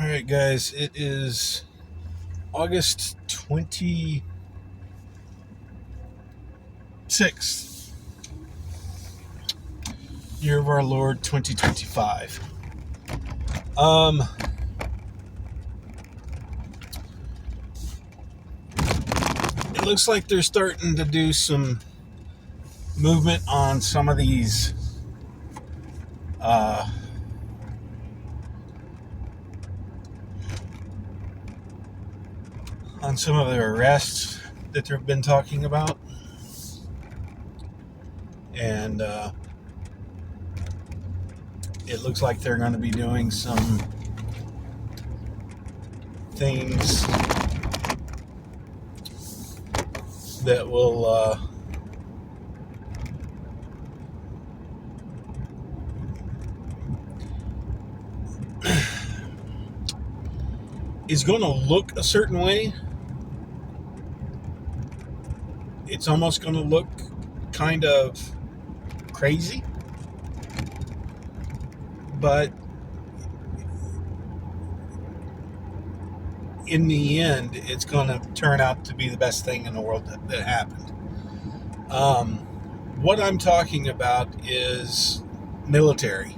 right, guys, it is August 26th, year of our Lord 2025. It looks like they're starting to do some movement on some of these on some of the arrests that they've been talking about. And it looks like they're going to be doing some things that will is going to look a certain way. It's almost going to look kind of crazy, but in the end, it's going to turn out to be the best thing in the world that happened. What I'm talking about is military.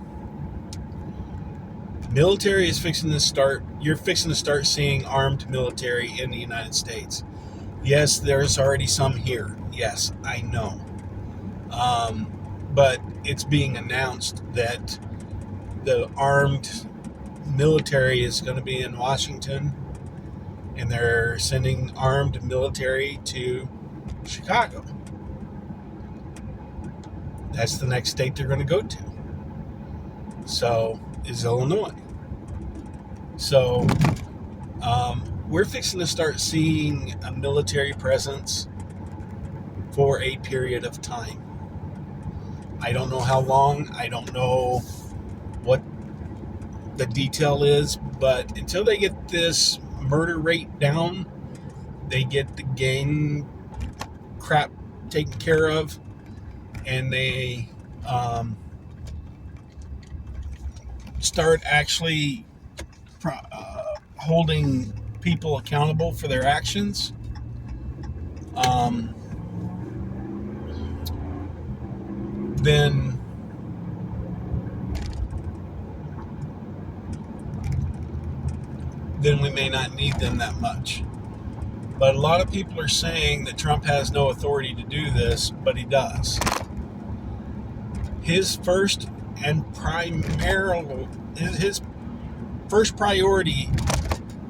Military is fixing to start. You're fixing to start seeing armed military in the United States. Yes, there's already some here. Yes, I know. But it's being announced that the armed military is going to be in Washington, and they're sending armed military to Chicago. That's the next state they're going to go to. So is Illinois. So we're fixing to start seeing a military presence for a period of time. I don't know how long. I don't know what the detail is, but until they get this murder rate down, they get the gang crap taken care of, and they start actually holding people accountable for their actions. Then we may not need them that much. But a lot of people are saying that Trump has no authority to do this, but he does. His first priority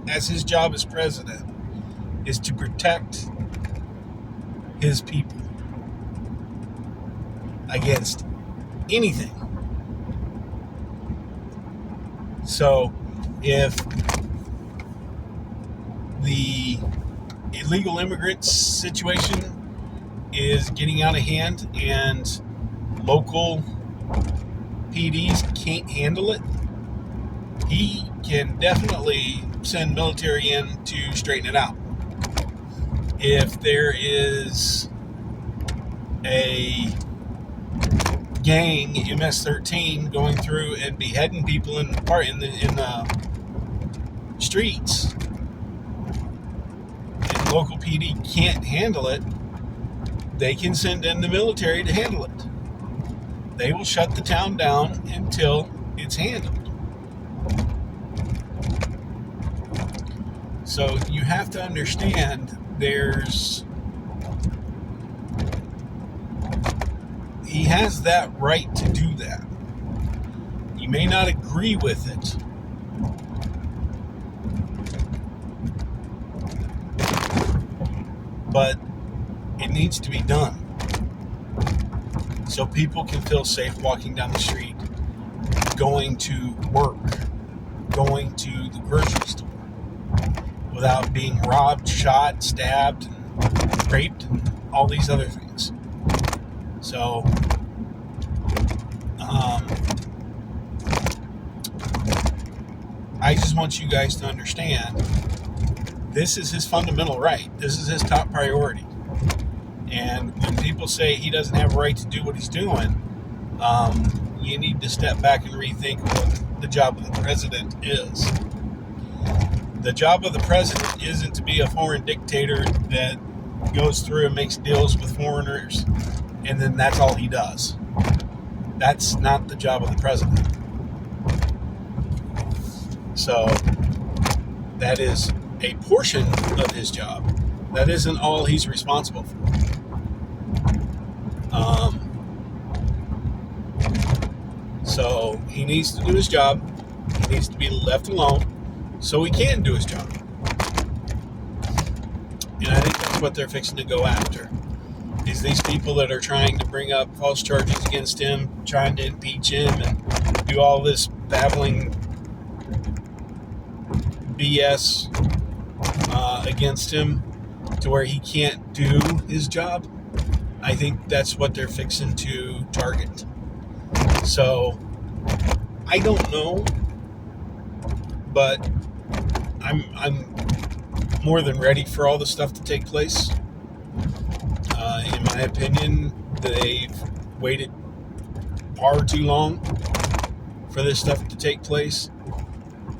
as his job as president is to protect his people against anything. So if the illegal immigrant situation is getting out of hand and local PDs can't handle it, he can definitely send military in to straighten it out. If there is a gang, MS-13, going through and beheading people in the streets, and local PD can't handle it, they can send in the military to handle it. They will shut the town down until it's handled. So you have to understand he has that right to do that. You may not agree with it, but it needs to be done so people can feel safe walking down the street, going to work, going to the grocery store, without being robbed, shot, stabbed, and raped, and all these other things. So, I just want you guys to understand, this is his fundamental right. This is his top priority. And when people say he doesn't have a right to do what he's doing, you need to step back and rethink what the job of the president is. The job of the president isn't to be a foreign dictator that goes through and makes deals with foreigners, and then that's all he does. That's not the job of the president. So that is a portion of his job. That isn't all he's responsible for. So he needs to do his job. He needs to be left alone so he can do his job. And I think that's what they're fixing to go after. Is these people that are trying to bring up false charges against him, trying to impeach him, and do all this babbling BS against him to where he can't do his job. I think that's what they're fixing to target. So, I don't know, but I'm more than ready for all the stuff to take place. In my opinion, they've waited far too long for this stuff to take place.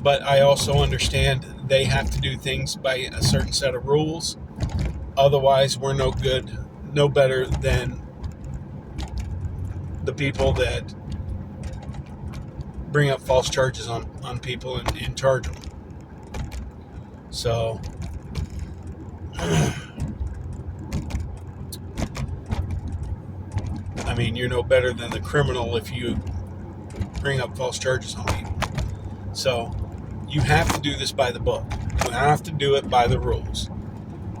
But I also understand they have to do things by a certain set of rules. Otherwise, we're no better than the people that bring up false charges on people and charge them. So, I mean, you're no better than the criminal if you bring up false charges on people. So, you have to do this by the book. You have to do it by the rules.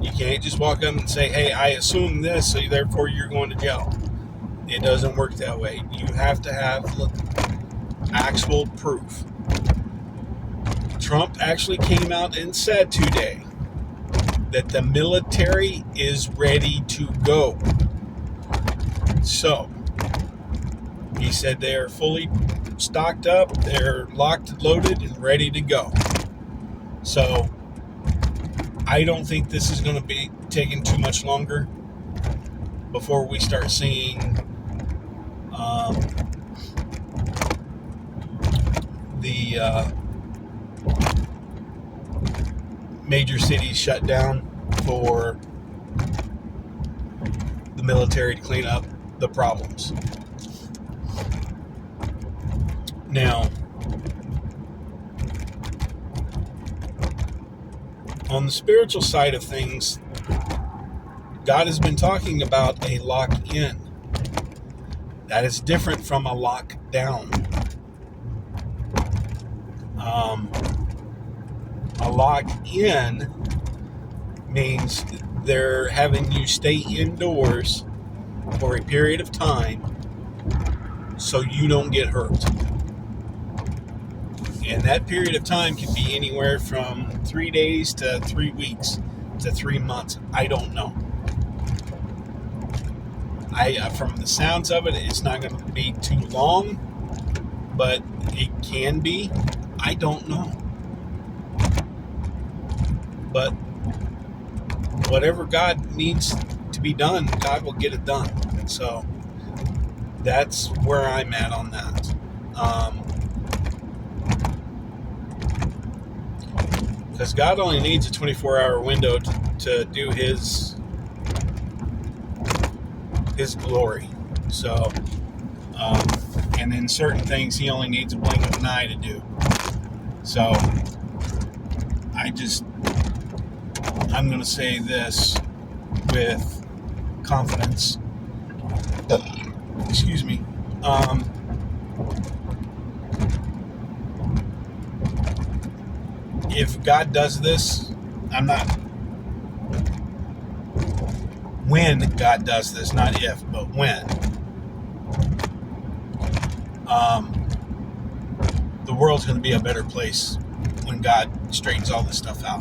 You can't just walk up and say, hey, I assume this, so therefore you're going to jail. It doesn't work that way. You have to have actual proof. Trump actually came out and said today that the military is ready to go. So, he said they are fully stocked up, they're locked, loaded, and ready to go. So, I don't think this is going to be taking too much longer before we start seeing the major cities shut down for the military to clean up the problems. Now, on the spiritual side of things, God has been talking about a lock-in. That is different from a lockdown. A lock-in means they're having you stay indoors for a period of time so you don't get hurt. And that period of time can be anywhere from 3 days to 3 weeks to 3 months. I don't know. From the sounds of it, it's not going to be too long, but it can be. I don't know. But whatever God needs to be done, God will get it done. So that's where I'm at on that. Because God only needs a 24-hour window to do His glory. So, and then certain things He only needs a blink of an eye to do. So, I'm going to say this with confidence. Excuse me. If God does this, when God does this, not if, but when, the world's going to be a better place when God straightens all this stuff out.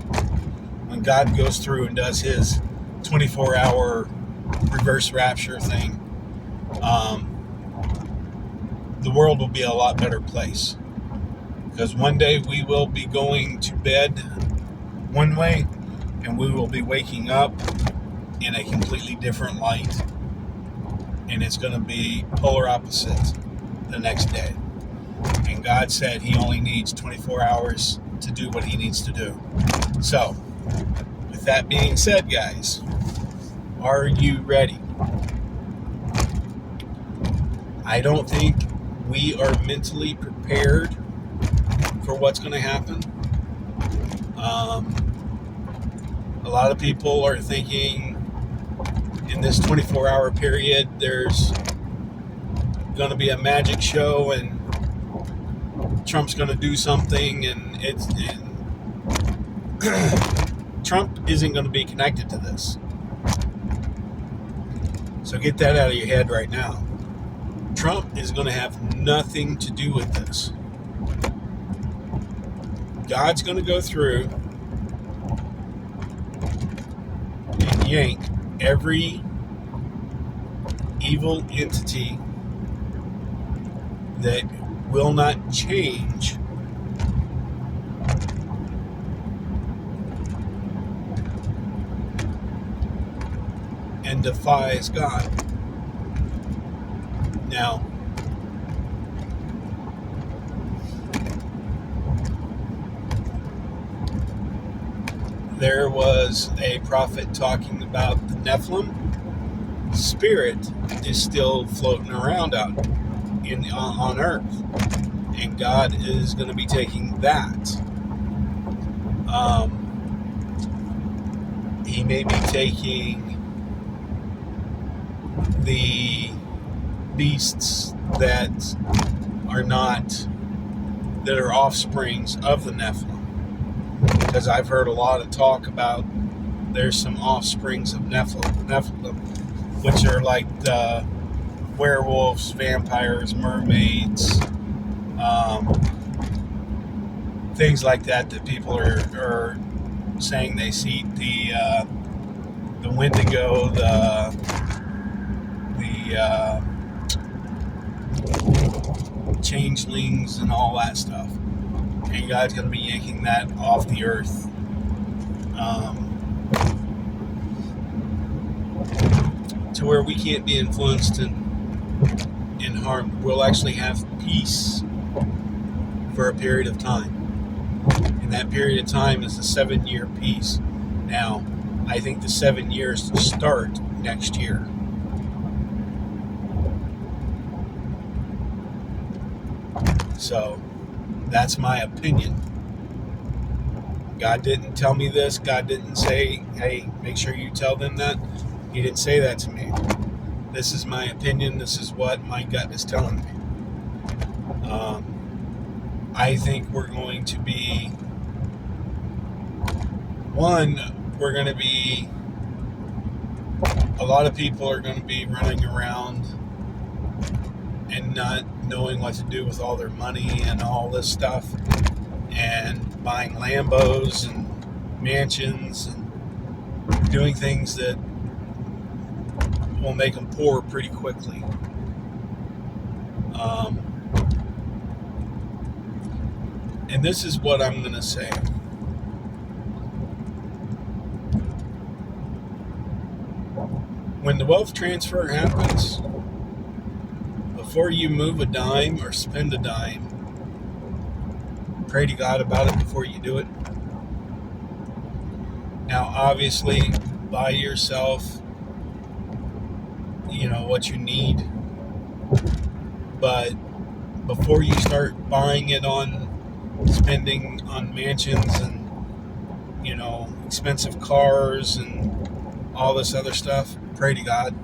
When God goes through and does His 24-hour reverse rapture thing, the world will be a lot better place. Because one day we will be going to bed one way, and we will be waking up in a completely different light. And it's going to be polar opposite the next day. And God said He only needs 24 hours to do what he needs to do. So, with that being said, guys, are you ready? I don't think we are mentally prepared for what's going to happen. A lot of people are thinking in this 24-hour period there's going to be a magic show and Trump's going to do something, and Trump isn't going to be connected to this. So get that out of your head right now. Trump is going to have nothing to do with this. God's going to go through and yank every evil entity that will not change and defies God. Now, there was a prophet talking about the Nephilim. Spirit is still floating around out on earth, and God is going to be taking that. He may be taking the beasts that are offsprings of the Nephilim, because I've heard a lot of talk about there's some offsprings of Nephilim, which are like werewolves, vampires, mermaids, things like that people are saying they see. The Wendigo, the changelings and all that stuff. And God's going to be yanking that off the earth. To where we can't be influenced and harmed. We'll actually have peace for a period of time. And that period of time is the 7-year peace. Now, I think the 7 years start next year. So, that's my opinion. God didn't tell me this. God didn't say, hey, make sure you tell them that. He didn't say that to me. This is my opinion. This is what my gut is telling me. I think we're going to be, a lot of people are going to be running around and not knowing what to do with all their money and all this stuff, and buying Lambos and mansions and doing things that will make them poor pretty quickly. And this is what I'm going to say. When the wealth transfer happens, before you move a dime or spend a dime, pray to God about it before you do it. Now, obviously, buy yourself, what you need. But before you start buying it spending on mansions and, expensive cars and all this other stuff, pray to God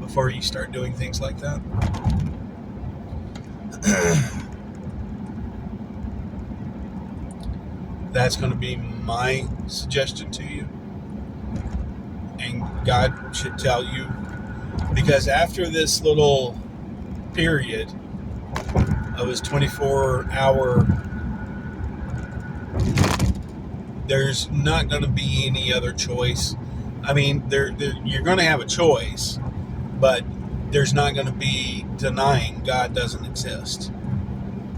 before you start doing things like that. That's going to be my suggestion to you. And God should tell you, because after this little period of his 24-hour, there's not going to be any other choice. I mean, you're going to have a choice, but there's not going to be denying God doesn't exist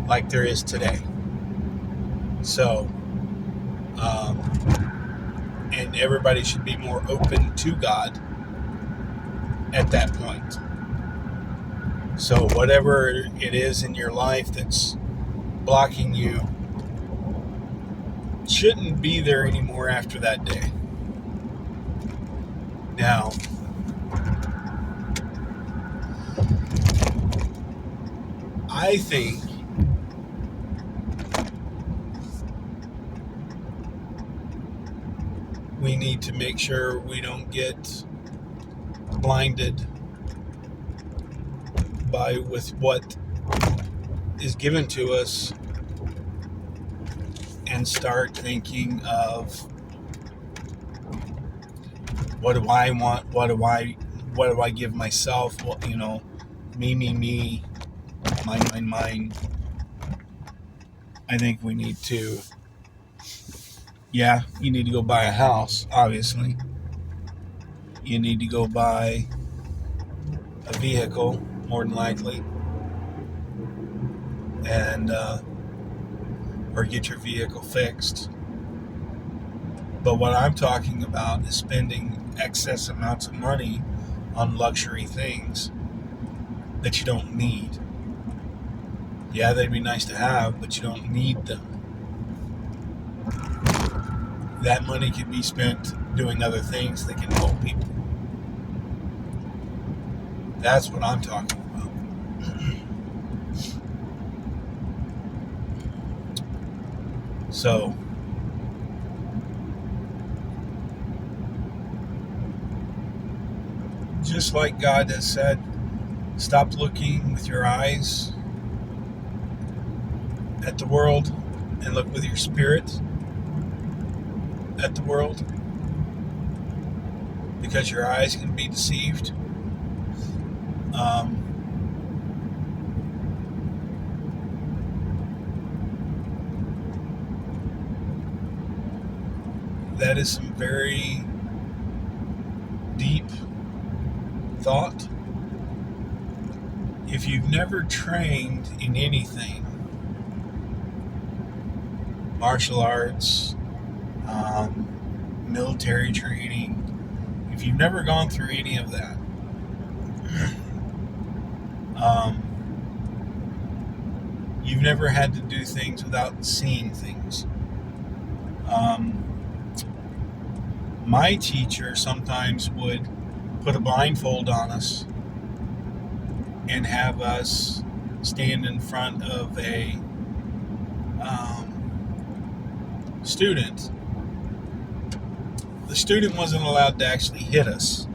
like there is today. So, and everybody should be more open to God at that point. So whatever it is in your life that's blocking you shouldn't be there anymore after that day. Now, I think we need to make sure we don't get blinded with what is given to us and start thinking of what do I want, what do I give myself, me, mine. I think we need to, you need to go buy a house, obviously. You need to go buy a vehicle, more than likely, and or get your vehicle fixed. But what I'm talking about is spending excess amounts of money on luxury things that you don't need. Yeah, they'd be nice to have, but you don't need them. That money could be spent doing other things that can help people. That's what I'm talking about. So, just like God has said, stop looking with your eyes at the world and look with your spirit at the world, because your eyes can be deceived. That is some very deep thought. If you've never trained in anything, martial arts, military training, if you've never gone through any of that, you've never had to do things without seeing things. My teacher sometimes would put a blindfold on us and have us stand in front of a student. The student wasn't allowed to actually hit us,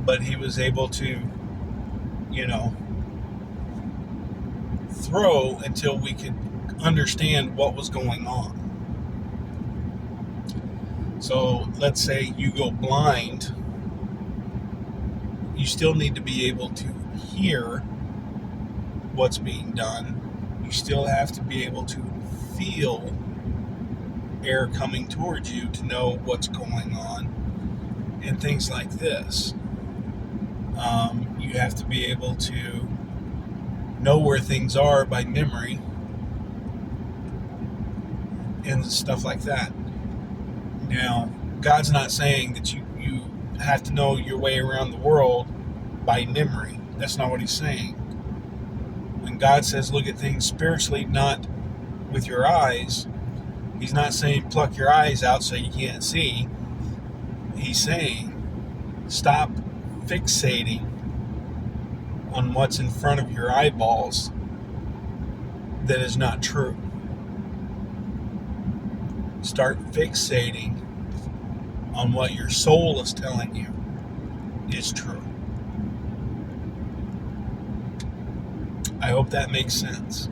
but he was able to, throw until we could understand what was going on. So let's say you go blind, you still need to be able to hear what's being done. You still have to be able to feel air coming towards you to know what's going on and things like this. You have to be able to know where things are by memory and stuff like that. Now, God's not saying that you have to know your way around the world by memory. That's not what he's saying. When God says look at things spiritually, not with your eyes, he's not saying pluck your eyes out so you can't see. He's saying stop fixating on what's in front of your eyeballs that is not true. Start fixating on what your soul is telling you is true. I hope that makes sense.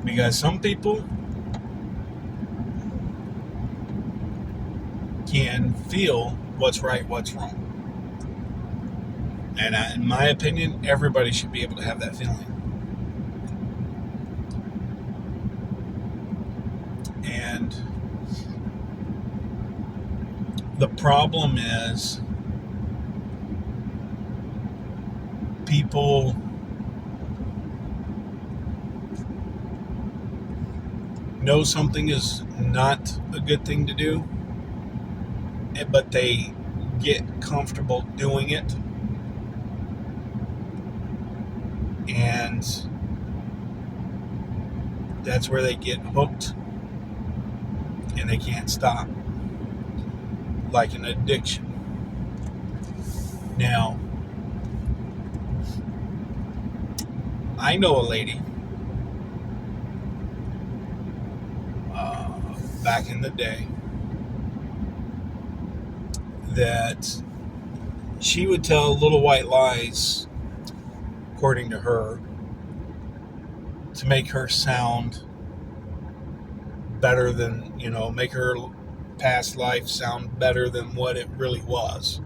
Because some people can feel what's right, what's wrong. And in my opinion, everybody should be able to have that feeling. And the problem is people know something is not a good thing to do, but they get comfortable doing it And that's where they get hooked and they can't stop, like an addiction. Now, I know a lady back in the day that she would tell little white lies, according to her, to make her sound better than, make her past life sound better than what it really was.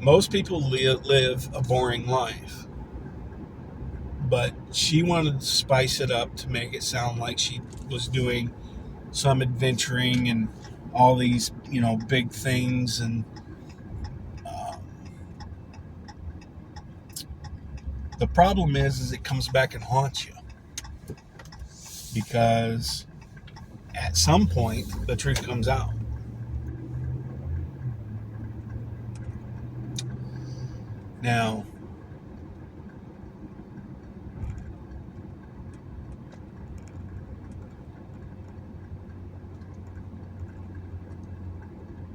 Most people live a boring life, but she wanted to spice it up to make it sound like she was doing some adventuring and all these, big things. And the problem is it comes back and haunts you, because at some point the truth comes out. Now,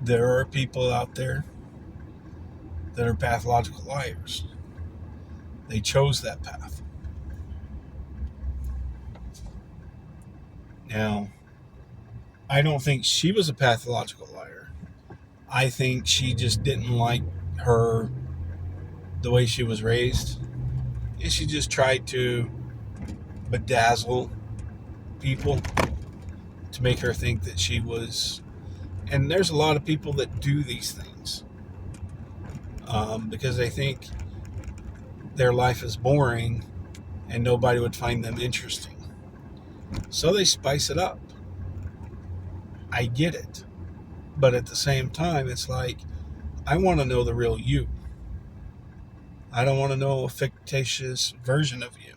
there are people out there that are pathological liars. They chose that path. Now, I don't think she was a pathological liar. I think she just didn't like the way she was raised. And she just tried to bedazzle people to make her think that she was. And there's a lot of people that do these things because they think their life is boring and nobody would find them interesting. So they spice it up. I get it. But at the same time, it's like, I want to know the real you. I don't want to know a fictitious version of you.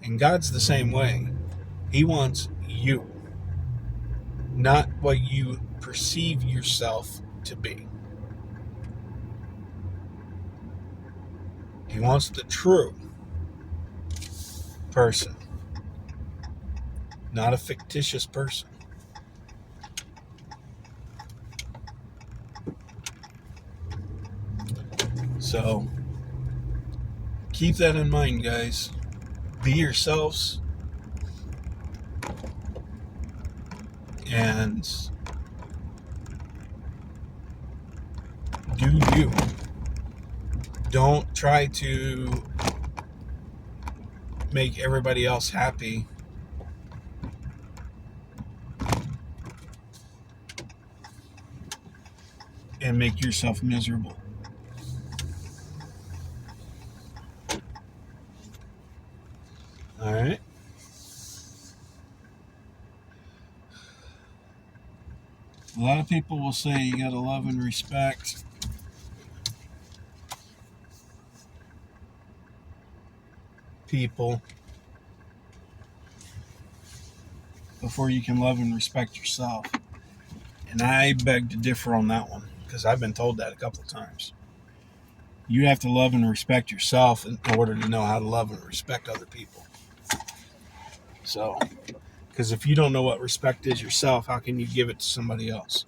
And God's the same way. He wants you, not what you perceive yourself to be. He wants the true person, not a fictitious person. So, keep that in mind, guys. Be yourselves. And do you. Don't try to make everybody else happy. And make yourself miserable. All right. A lot of people will say you gotta love and respect people before you can love and respect yourself. And I beg to differ on that one, because I've been told that a couple of times. You have to love and respect yourself in order to know how to love and respect other people. So, because if you don't know what respect is yourself, how can you give it to somebody else?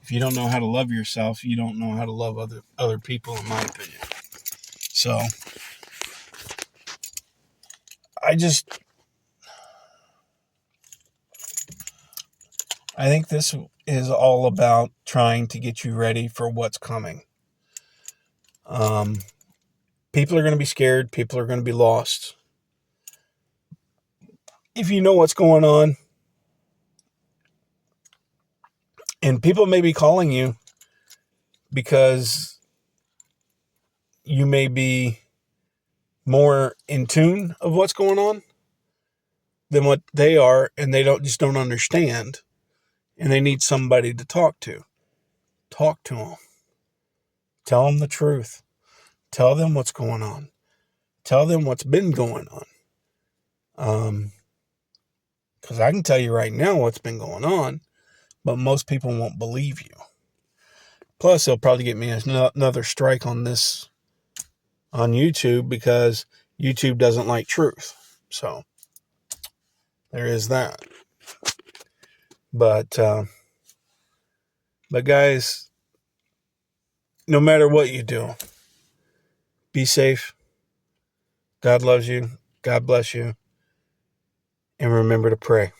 If you don't know how to love yourself, you don't know how to love other people, in my opinion. So, I think this is all about trying to get you ready for what's coming. People are going to be scared. People are going to be lost. If you know what's going on, and people may be calling you because you may be more in tune of what's going on than what they are, and they don't understand, and they need somebody to talk to. Talk to them. Tell them the truth. Tell them what's going on. Tell them what's been going on. Because I can tell you right now what's been going on, but most people won't believe you. Plus, they'll probably get me another strike on this on YouTube because YouTube doesn't like truth. So there is that. But guys, no matter what you do, be safe. God loves you. God bless you. And remember to pray.